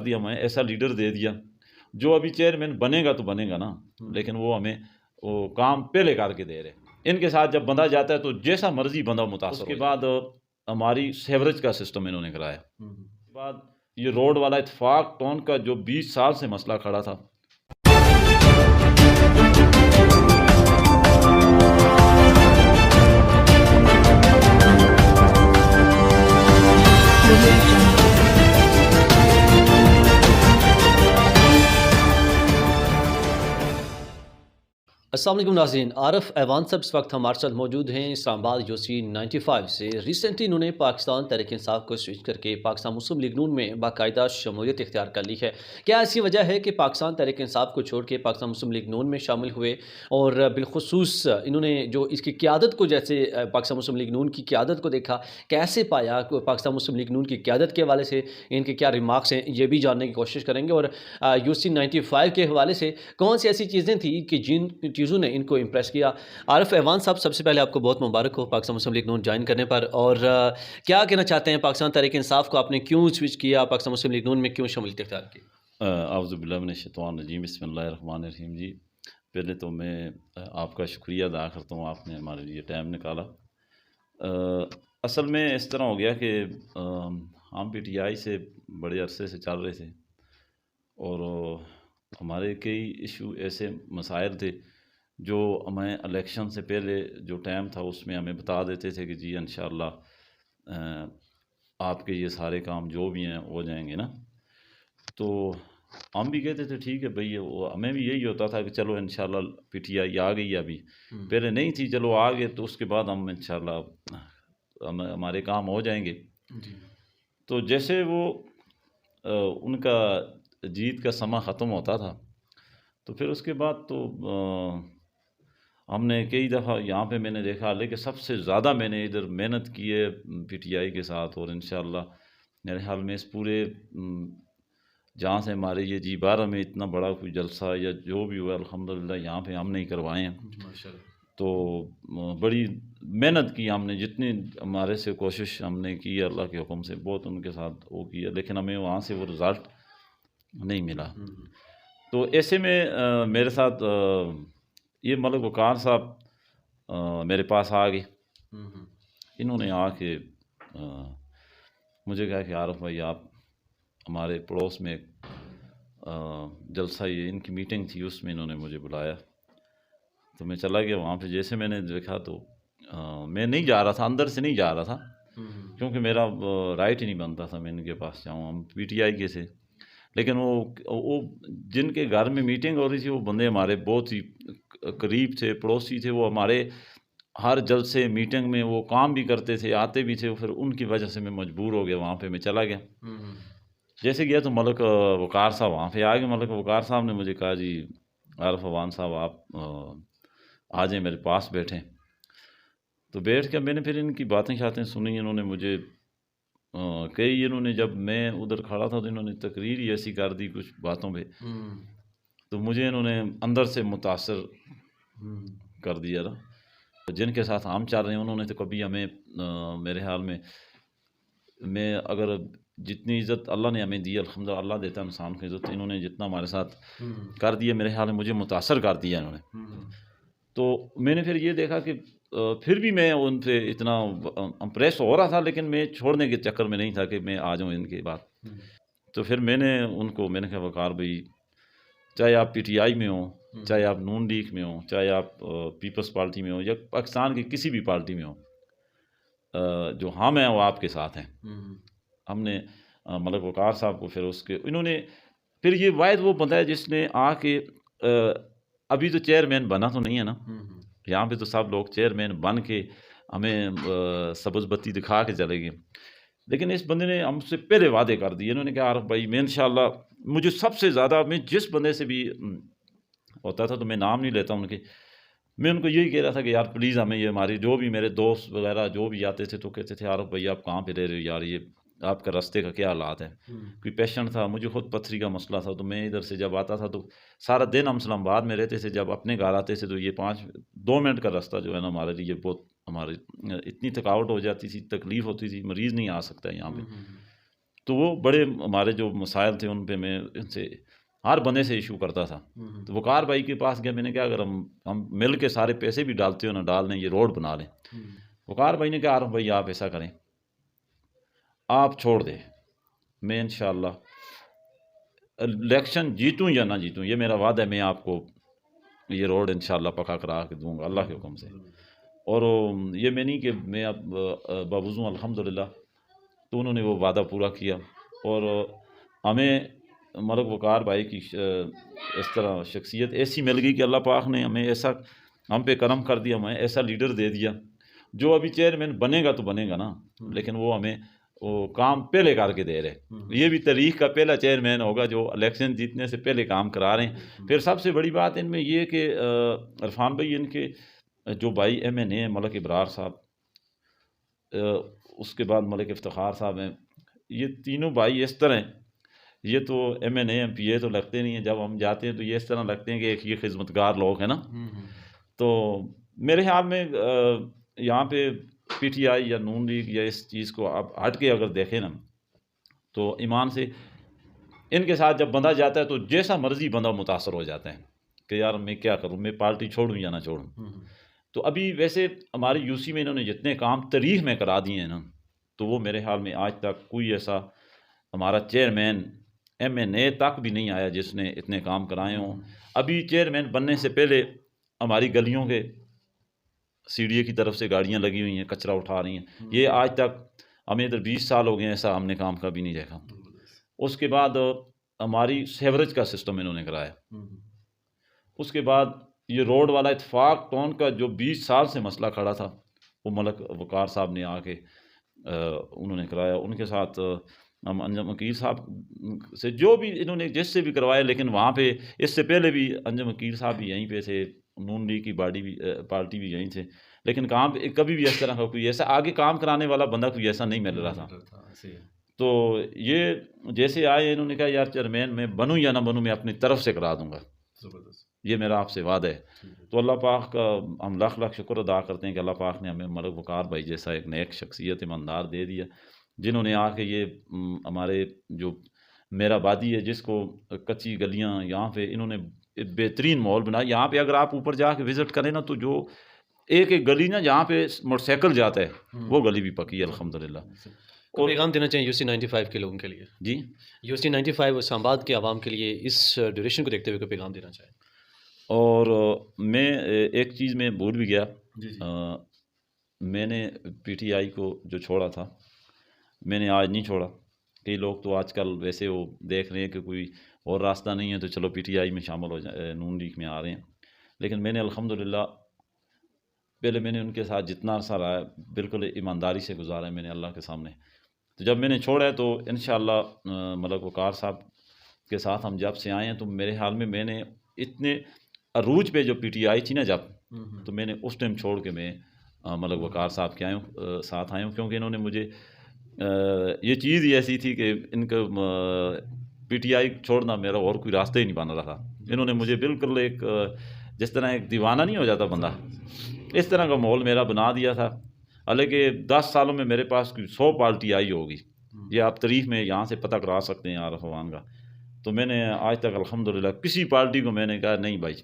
دیا ہمیں ایسا لیڈر دے دیا جو ابھی چیئرمین بنے گا تو بنے گا نا، لیکن وہ ہمیں وہ کام پہلے کر کے دے رہے۔ ان کے ساتھ جب بندہ جاتا ہے تو جیسا مرضی بندہ متاثر، اس کے بعد ہماری سیوریج کا سسٹم انہوں نے کرایا، اس کے بعد یہ روڈ والا اتفاق ٹون کا جو 20 سال سے مسئلہ کھڑا تھا، السلام علیکم ناظرین، عارف ایوان صاحب اس وقت ہمارے ساتھ موجود ہیں اسلام آباد UC 95 سے۔ ریسنٹلی انہوں نے پاکستان تحریک انصاف کو سوئچ کر کے پاکستان مسلم لیگ نون میں باقاعدہ شمولیت اختیار کر لی ہے۔ کیا ایسی وجہ ہے کہ پاکستان تحریک انصاف کو چھوڑ کے پاکستان مسلم لیگ نون میں شامل ہوئے، اور بالخصوص انہوں نے جو اس کی قیادت کو، جیسے پاکستان مسلم لیگ نون کی قیادت کو دیکھا، کیسے پایا پاکستان مسلم لیگ نون کی قیادت کے حوالے سے ان کے کیا ریمارکس ہیں، یہ بھی جاننے کی کوشش کریں گے، اور UC 95 کے حوالے سے کون سی ایسی چیزیں تھیں کہ جن چیزوں نے ان کو امپریس کیا۔ عارف ایوان صاحب، سب سے پہلے آپ کو بہت مبارک ہو پاکستان مسلم لیگ نون جوائن کرنے پر، اور کیا کہنا چاہتے ہیں پاکستان تحریک انصاف کو آپ نے کیوں سوئچ کیا، پاکستان مسلم لیگ نون میں کیوں شمولیت اختیار کی؟ اعوذ باللہ من الشیطان الرجیم، بسم اللہ الرحمن الرحیم۔ جی، پہلے تو میں آپ کا شکریہ ادا کرتا ہوں، آپ نے ہمارے لیے ٹائم نکالا۔ اصل میں اس طرح ہو گیا کہ ہم PTI سے بڑے عرصے سے چل رہے تھے، اور ہمارے کئی ایشو ایسے مسائل تھے جو ہمیں الیکشن سے پہلے جو ٹائم تھا اس میں ہمیں بتا دیتے تھے کہ جی انشاءاللہ آپ کے یہ سارے کام جو بھی ہیں ہو جائیں گے نا۔ تو ہم بھی کہتے تھے ٹھیک ہے بھئی، ہمیں بھی یہی ہوتا تھا کہ چلو انشاءاللہ PTI آ گئی، ابھی پہلے نہیں تھی، چلو آ گئے تو اس کے بعد ہم انشاءاللہ ہمارے کام ہو جائیں گے۔ تو جیسے وہ ان کا جیت کا سمہ ختم ہوتا تھا، تو پھر اس کے بعد تو ہم نے کئی دفعہ یہاں پہ میں نے دیکھا، لیکن سب سے زیادہ میں نے ادھر محنت کی ہے PTI کے ساتھ، اور انشاءاللہ میرے حال میں اس پورے جہاں سے ہمارے یہ G12 میں اتنا بڑا کوئی جلسہ یا جو بھی ہوا، الحمدللہ یہاں پہ ہم نے کروائے ہیں۔ تو بڑی محنت کی ہم نے، جتنی ہمارے سے کوشش ہم نے کی اللہ کے حکم سے، بہت ان کے ساتھ وہ کیا، لیکن ہمیں وہاں سے وہ رزلٹ نہیں ملا۔ تو ایسے میں میرے ساتھ یہ ملک وقار صاحب میرے پاس آ گئے۔ انہوں نے آ کے مجھے کہا کہ عارف بھائی، آپ ہمارے پڑوس میں ایک جلسہ، یہ ان کی میٹنگ تھی، اس میں انہوں نے مجھے بلایا، تو میں چلا گیا وہاں پہ۔ جیسے میں نے دیکھا تو میں نہیں جا رہا تھا، اندر سے نہیں جا رہا تھا، کیونکہ میرا رائٹ ہی نہیں بنتا تھا میں ان کے پاس جاؤں، ہم PTI کے سے۔ لیکن وہ جن کے گھر میں میٹنگ ہو رہی تھی، وہ بندے ہمارے بہت ہی قریب تھے، پڑوسی تھے، وہ ہمارے ہر جلسے میٹنگ میں وہ کام بھی کرتے تھے، آتے بھی تھے، پھر ان کی وجہ سے میں مجبور ہو گیا، وہاں پہ میں چلا گیا۔ جیسے گیا تو ملک وقار صاحب وہاں پہ آ گئے۔ ملک وقار صاحب نے مجھے کہا جی عارف ایوان صاحب، آپ آ جائیں میرے پاس بیٹھیں۔ تو بیٹھ کے میں نے پھر ان کی باتیں شاتیں سنی۔ انہوں نے مجھے کئی، انہوں نے جب میں ادھر کھڑا تھا تو انہوں نے تقریر ہی ایسی کر دی کچھ باتوں پہ، تو مجھے انہوں نے اندر سے متاثر کر دیا تھا۔ جن کے ساتھ ہم چل رہے ہیں، انہوں نے تو کبھی ہمیں، میرے حال میں اگر جتنی عزت اللہ نے ہمیں دی، الحمدللہ اللہ دیتا ہے انسان کو عزت، انہوں نے جتنا ہمارے ساتھ کر دیا، میرے حال میں مجھے متاثر کر دیا انہوں نے۔ تو میں نے پھر یہ دیکھا کہ پھر بھی میں ان پہ اتنا امپریس ہو رہا تھا، لیکن میں چھوڑنے کے چکر میں نہیں تھا کہ میں آ جاؤں ان کے بعد۔ تو پھر میں نے ان کو میں نے کہا وقار بھائی، چاہے آپ PTI میں ہوں، چاہے آپ نون لیگ میں ہوں، چاہے آپ پیپلز پارٹی میں ہوں، یا پاکستان کی کسی بھی پارٹی میں ہوں، جو ہم ہیں وہ آپ کے ساتھ ہیں۔ ہم نے ملک وقار صاحب کو پھر اس کے، انہوں نے پھر یہ واحد وہ بندہ ہے جس نے آ کے، ابھی تو چیئرمین بنا تو نہیں ہے نا، یہاں پہ تو سب لوگ چیئرمین بن کے ہمیں سبز بتی دکھا کے چلے گئے، لیکن اس بندے نے ہم سے پہلے وعدے کر دیے۔ انہوں نے کہا عارف بھائی، میں انشاءاللہ، مجھے سب سے زیادہ، میں جس بندے سے بھی ہوتا تھا تو میں نام نہیں لیتا ان کے، میں ان کو یہی کہہ رہا تھا کہ یار پلیز ہمیں، یہ ہماری جو بھی میرے دوست وغیرہ جو بھی آتے تھے تو کہتے تھے عارف بھائی آپ کہاں پہ رہ رہے ہو یار، یہ آپ کا راستے کا کیا حالات ہے۔ کوئی پیشنٹ تھا، مجھے خود پتھری کا مسئلہ تھا، تو میں ادھر سے جب آتا تھا تو سارا دن ہم اسلام آباد میں رہتے تھے، جب اپنے گھر آتے تھے تو یہ 2 منٹ کا راستہ جو ہے نا ہمارے لیے بہت، ہماری اتنی تھکاوٹ ہو جاتی تھی، تکلیف ہوتی تھی، مریض نہیں آ سکتا یہاں پہ۔ تو وہ بڑے ہمارے جو مسائل تھے ان پہ میں ان سے ہر بندے سے ایشو کرتا تھا. تو وقار بھائی کے پاس گیا, میں نے کہا اگر ہم مل کے سارے پیسے بھی ڈالتے ہو نہ ڈال لیں, یہ روڈ بنا لیں. وقار بھائی نے کہا عارف بھائی آپ ایسا کریں, آپ چھوڑ دیں, میں انشاءاللہ الیکشن جیتوں یا نہ جیتوں, یہ میرا وعدہ ہے, میں آپ کو یہ روڈ انشاءاللہ پکا کرا کے دوں گا اللہ کے حکم سے. اور یہ میں نہیں کہ میں اب باوضو الحمدللہ. تو انہوں نے وہ وعدہ پورا کیا, اور ہمیں ملک وقار بھائی کی اس طرح شخصیت ایسی مل گئی کہ اللہ پاک نے ہمیں ایسا ہم پہ کرم کر دیا, ہمیں ایسا لیڈر دے دیا جو ابھی چیئرمین بنے گا تو بنے گا نا, لیکن وہ ہمیں وہ کام پہلے کر کے دے رہے. یہ بھی تاریخ کا پہلا چیئرمین ہوگا جو الیکشن جیتنے سے پہلے کام کرا رہے ہیں. پھر سب سے بڑی بات ان میں یہ کہ عرفان بھائی ان کے جو بھائی ایم این اے ملک ابرار صاحب, اس کے بعد ملک افتخار صاحب ہیں, یہ تینوں بھائی اس طرح ہیں, یہ تو M N A M P A تو لگتے نہیں ہیں, جب ہم جاتے ہیں تو یہ اس طرح لگتے ہیں کہ ایک یہ خدمتگار لوگ ہیں نا. تو میرے خیال میں یہاں پہ پی ٹی آئی یا نون لیگ یا اس چیز کو آپ ہٹ کے اگر دیکھیں نا, تو ایمان سے ان کے ساتھ جب بندہ جاتا ہے تو جیسا مرضی بندہ متاثر ہو جاتا ہے کہ یار میں کیا کروں, میں پارٹی چھوڑوں یا نہ چھوڑوں. تو ابھی ویسے ہمارے یو سی میں انہوں نے جتنے کام تاریخ میں کرا دیے ہیں نا, تو وہ میرے خیال میں آج تک کوئی ایسا ہمارا چیئرمین ایم این اے تک بھی نہیں آیا جس نے اتنے کام کرائے ہوں. ابھی چیئرمین بننے سے پہلے ہماری گلیوں کے سی ڈی اے کی طرف سے گاڑیاں لگی ہوئی ہیں, کچرا اٹھا رہی ہیں. یہ آج تک ہمیں ادھر 20 سال ہو گئے ہیں, ایسا ہم نے کام کبھی نہیں دیکھا. اس کے بعد ہماری سیوریج کا سسٹم انہوں نے کرایا. اس کے بعد یہ روڈ والا اتفاق ٹون کا جو 20 سال سے مسئلہ کھڑا تھا, وہ ملک وقار صاحب نے آ کے انہوں نے کرایا. ان کے ساتھ ہم انجم وکیل صاحب سے جو بھی انہوں نے جس سے بھی کروایا, لیکن وہاں پہ اس سے پہلے بھی انجم وکیل صاحب بھی یہیں پہ تھے, نون لیگ کی پارٹی بھی یہیں تھے, لیکن کام کبھی بھی اس طرح کا کوئی ایسا آگے کام کرانے والا بندہ کوئی ایسا نہیں مل رہا تھا. تو یہ جیسے آئے انہوں نے کہا یار چیئرمین میں بنوں یا نہ بنوں, میں اپنی طرف سے کرا دوں گا, یہ میرا آپ سے وعدہ ہے. تو اللہ پاک کا ہم لاکھ لاکھ شکر ادا کرتے ہیں کہ اللہ پاک نے ہمیں ملک وقار بھائی جیسا ایک نیک شخصیت ایماندار دے دیا, جنہوں نے آ کے یہ ہمارے جو میرا بادی ہے جس کو کچی گلیاں یہاں پہ انہوں نے بہترین ماحول بنایا. یہاں پہ اگر آپ اوپر جا کے وزٹ کریں نا, تو جو ایک ایک گلی نا جہاں پہ موٹر سائیکل جاتا ہے وہ گلی بھی پکی ہے الحمدللہ. اور پیغام دینا چاہیں یو سی 95 کے لوگوں کے لیے؟ جی, یو سی 95 اسلام آباد کے عوام کے لیے اس ڈیوریشن کو دیکھتے ہوئے کوئی پیغام دینا چاہیں؟ اور میں ایک چیز میں بھول بھی گیا, میں نے پی ٹی آئی کو جو چھوڑا تھا میں نے آج نہیں چھوڑا. کئی لوگ تو آج کل ویسے وہ دیکھ رہے ہیں کہ کوئی اور راستہ نہیں ہے تو چلو پی ٹی آئی میں شامل ہو جائے, نون لیگ میں آ رہے ہیں, لیکن میں نے الحمدللہ پہلے میں نے ان کے ساتھ جتنا عرصہ رہا ہے بالکل ایمانداری سے گزارا ہے میں نے اللہ کے سامنے. تو جب میں نے چھوڑا ہے تو انشاءاللہ ملک وقار صاحب کے ساتھ ہم جب سے آئے ہیں, تو میرے حال میں نے اتنے عروج پہ جو پی ٹی آئی تھی نا جب, تو میں نے اس ٹائم چھوڑ کے میں ملک وقار صاحب کے ساتھ آئے ہوں, کیونکہ انہوں نے مجھے یہ چیز ہی ایسی تھی کہ ان کا پی ٹی آئی چھوڑنا میرا اور کوئی راستہ ہی نہیں بن رہا تھا. انہوں نے مجھے بالکل ایک جس طرح ایک دیوانہ نہیں ہو جاتا بندہ, اس طرح کا ماحول میرا بنا دیا تھا. حالانکہ 10 سالوں میں میرے پاس کوئی 100 پارٹی آئی ہوگی, یہ آپ تاریخ میں یہاں سے پتہ کرا سکتے ہیں عارف عوان کا. تو میں نے آج تک الحمدللہ کسی پارٹی کو میں نے کہا نہیں بھائی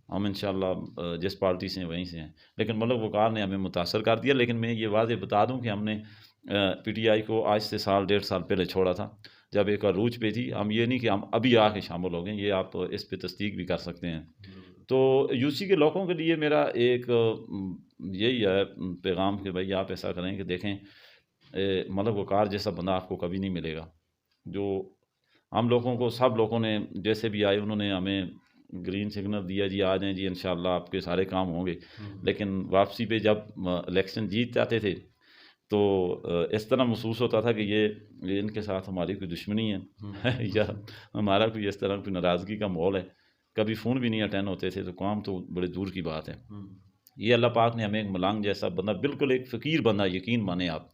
ہم انشاءاللہ جس پارٹی سے ہیں وہیں سے ہیں, لیکن ملک وقار نے ہمیں متاثر کر دیا. لیکن میں یہ واضح بتا دوں کہ ہم نے پی ٹی آئی کو آج سے سال 1.5 سال پہلے چھوڑا تھا جب ایک عروج پہ تھی. ہم یہ نہیں کہ ہم ابھی آ کے شامل ہو گئے, یہ آپ اس پہ تصدیق بھی کر سکتے ہیں. تو یو سی کے لوگوں کے لیے میرا ایک یہی ہے پیغام کہ بھائی آپ ایسا کریں کہ دیکھیں ملک وقار جیسا بندہ آپ کو کبھی نہیں ملے گا. جو ہم لوگوں کو سب لوگوں نے جیسے بھی آئے انہوں نے ہمیں گرین سگنل دیا, جی آ جائیں جی انشاءاللہ آپ کے سارے کام ہوں گے. لیکن واپسی پہ جب الیکشن جیت جاتے تھے تو اس طرح محسوس ہوتا تھا کہ یہ ان کے ساتھ ہماری کوئی دشمنی ہے یا ہمارا کوئی اس طرح کوئی ناراضگی کا ماحول ہے. کبھی فون بھی نہیں اٹینڈ ہوتے تھے, تو کام تو بڑے دور کی بات ہے. یہ اللہ پاک نے ہمیں ایک ملانگ جیسا بندہ, بالکل ایک فقیر بندہ, یقین مانیں آپ,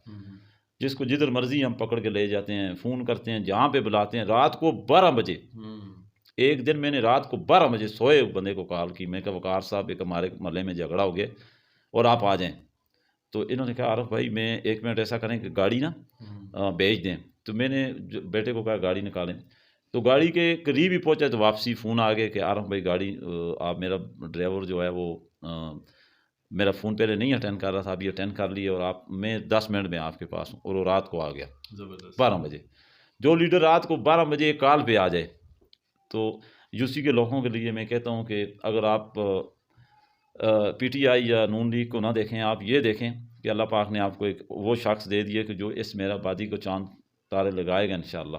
جس کو جدھر مرضی ہم پکڑ کے لے جاتے ہیں, فون کرتے ہیں, جہاں پہ بلاتے ہیں. رات کو 12 بجے ایک دن میں نے رات کو 12 بجے سوئے بندے کو کال کی, میں کہا وقار صاحب ایک ہمارے محلے میں جھگڑا ہو گیا اور آپ آ جائیں. تو انہوں نے کہا عارف بھائی میں 1 منٹ ایسا کریں کہ گاڑی نا بھیج دیں. تو میں نے بیٹے کو کہا گاڑی نکالیں، تو گاڑی کے قریب ہی پہنچا تو واپسی فون آ گیا کہ عارف بھائی گاڑی آپ میرا ڈرائیور جو ہے وہ میرا فون پہلے نہیں اٹینڈ کر رہا تھا، ابھی اٹینڈ کر لیے، اور آپ میں 10 منٹ میں آپ کے پاس ہوں، اور وہ رات کو آ گیا 12 بجے۔ جو لیڈر رات کو 12 بجے کال پہ آ جائے، تو یو سی کے لوگوں کے لیے میں کہتا ہوں کہ اگر آپ پی ٹی آئی یا نون لیگ کو نہ دیکھیں، آپ یہ دیکھیں کہ اللہ پاک نے آپ کو ایک وہ شخص دے دیے کہ جو اس میرا بادی کو چاند تارے لگائے گا انشاءاللہ۔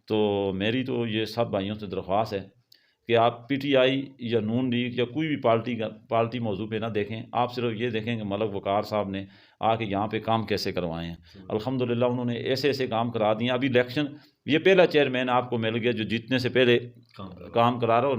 تو میری تو یہ سب بھائیوں سے درخواست ہے کہ آپ پی ٹی آئی یا نون لیگ یا کوئی بھی پارٹی موضوع پہ نہ دیکھیں، آپ صرف یہ دیکھیں کہ ملک وقار صاحب نے آ کے یہاں پہ کام کیسے کروائے ہیں۔ الحمدللہ انہوں نے ایسے ایسے کام کرا دیے۔ ابھی الیکشن یہ پہلا چیئرمین آپ کو مل گیا جو جیتنے سے پہلے کام کرا رہا ہو۔